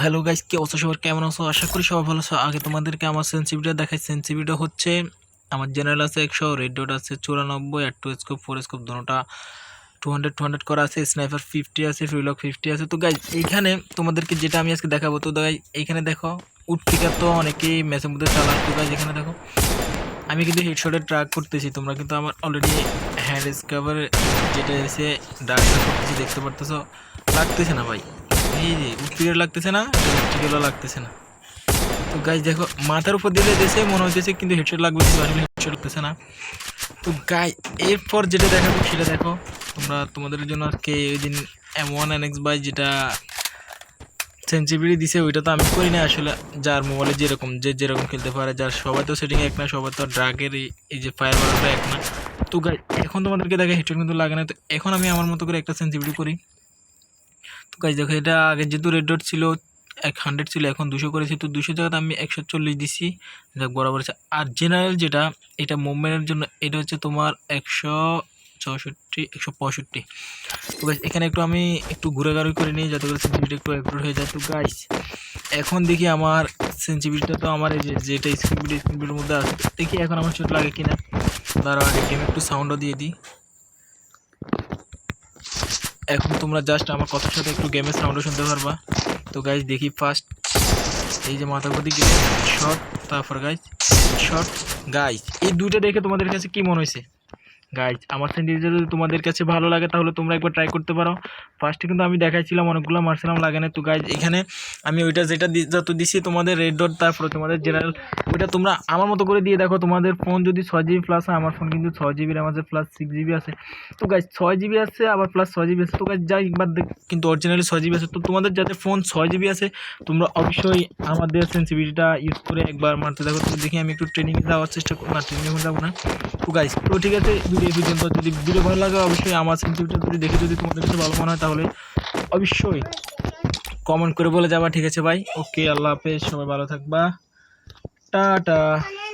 Hello guys, কি অবস্থা সবার? কেমন আছো? আশা করি সবাই ভালো আছো। আগে তোমাদেরকে আমার সেন্সিভিটা দেখাই। সেন্সিভিটা হচ্ছে আমার জেনারেল আছে 100, রেড ডট আছে 94, আর 2 স্কোপ 4 স্কোপ দুটোটা 200 করা আছে, স্নাইপার 50 আছে, ফ্রিলক 50 আছে। তো গাইস এইখানে তোমাদেরকে যেটা আমি আজকে দেখাবো, তো গাইস এইখানে দেখো উডপিকার তো অনেকেই ম্যাচের মধ্যে চালায়। তো গাইস এখানে দেখো আমি কিন্তু হেডশটে ট্র্যাক করতেছি, তোমরা কিন্তু আমার অলরেডি হ্যান্ড স্কাভার যেটা এসে ড্রাগটা করতেছি দেখতে পারতেছো। লাগতেছে না ভাই, এই যে উডপিকার লাগতেছে না, ইলেকট্রিক্যালও লাগতেছে না। তো গাইস দেখো মাথার উপর দিয়ে দিয়েছে মনে হচ্ছে, কিন্তু হেডশট লাগবে, কিন্তু আসলে হেডশট লাগতেছে না। তো গাই এরপর যেটা দেখাবো সেটা দেখো তোমরা। তোমাদের জন্য আজকে ওই দিন M1NX বাই যেটা সেন্সিভিটি দিছে ওইটা তো আমি করি না আসলে। যার মোবাইলে যেরকম যেরকম খেলতে পারে, যার সবাই তো সেটিং এক না, সবাই তো ড্রাগের এই যে ফায়ার বারটা এক না। তো গাই এখন তোমাদেরকে দেখে হেডশট কিন্তু লাগে না। তো এখন আমি আমার মতো করে একটা সেন্সিভিটি করি। তো গাইজ দেখো এটা আগে যেহেতু রেড ডট ছিল 100 ছিল, এখন 200 করেছি। তো 200 জায়গাতে আমি 140 দিছি, যাক বরাবর আছে। আর জেনারেল যেটা এটা মুভমেন্টের জন্য এটা হচ্ছে তোমার 164 165। তো গাইজ এখানে একটু আমি একটু ঘুরাঘুরি করে নিই যাতে করে সেন্সিভিটি একটু অ্যাপ্রুভ হয়ে যায়। তো গাইজ এখন দেখি আমার সেন্সিভিটিটা তো আমার এই যেটা স্ক্রিনবিটের মধ্যে আছে, দেখি এখন আমার চোট লাগে কিনা। তার আগে গেমে একটু সাউন্ডও দিয়ে দিই। এখন তোমরা জাস্ট আমার কথার সাথে একটু গেমের সাউন্ডও শুনতে পারবা। তো গাইজ দেখি ফার্স্ট এই যে মাথার প্রতি গেলে শর্ট, তারপর গাইজ শর্ট। গাইজ এই দুইটা দেখে তোমাদের কাছে কি মনে হয়েছে? গাইজ আমার সেন্টিভিটি যদি তোমাদের কাছে ভালো লাগে তাহলে তোমরা একবার ট্রাই করতে পারো। ফার্স্টে কিন্তু আমি দেখাইছিলাম অনেকগুলো মারছিলাম, লাগে না। তো গাইজ এখানে আমি ওইটা যেটা যত দিছি তোমাদের রেড ডট, তারপরে তোমাদের জেনারেল, ওইটা তোমরা আমার মতো করে দিয়ে দেখো। তোমাদের ফোন যদি 6GB প্লাস হয়, আমার ফোন কিন্তু 6GB র্যাম আছে প্লাস 6GB আছে। তো গাইজ 6GB আছে আবার প্লাস 6GB আছে। তো গাইজ যাই একবার কিন্তু অরিজিনালি 6GB আছে। তো তোমাদের যাতে ফোন 6GB আছে তোমরা অবশ্যই আমাদের সেন্সিভিটিটা ইউজ করে একবার মারতে দেখো। তো দেখি আমি একটু ট্রেনিংয়ে যাওয়ার চেষ্টা করব, না ট্রেনিংয়ে যাবো না। তো গাইজ তো ঠিক আছে, ভিডিও পর্যন্ত। যদি ভিডিও ভালো লাগে অবশ্যই আমার সেন্সিভিটিটা যদি দেখে যদি তোমাদের কাছে ভালো মনে হয় তাহলে অবশ্যই কমেন্ট করে বলে যাবা, ঠিক আছে ভাই? ওকে, আল্লাহ হাফেজ, সবাই ভালো থাকবা, টাটা।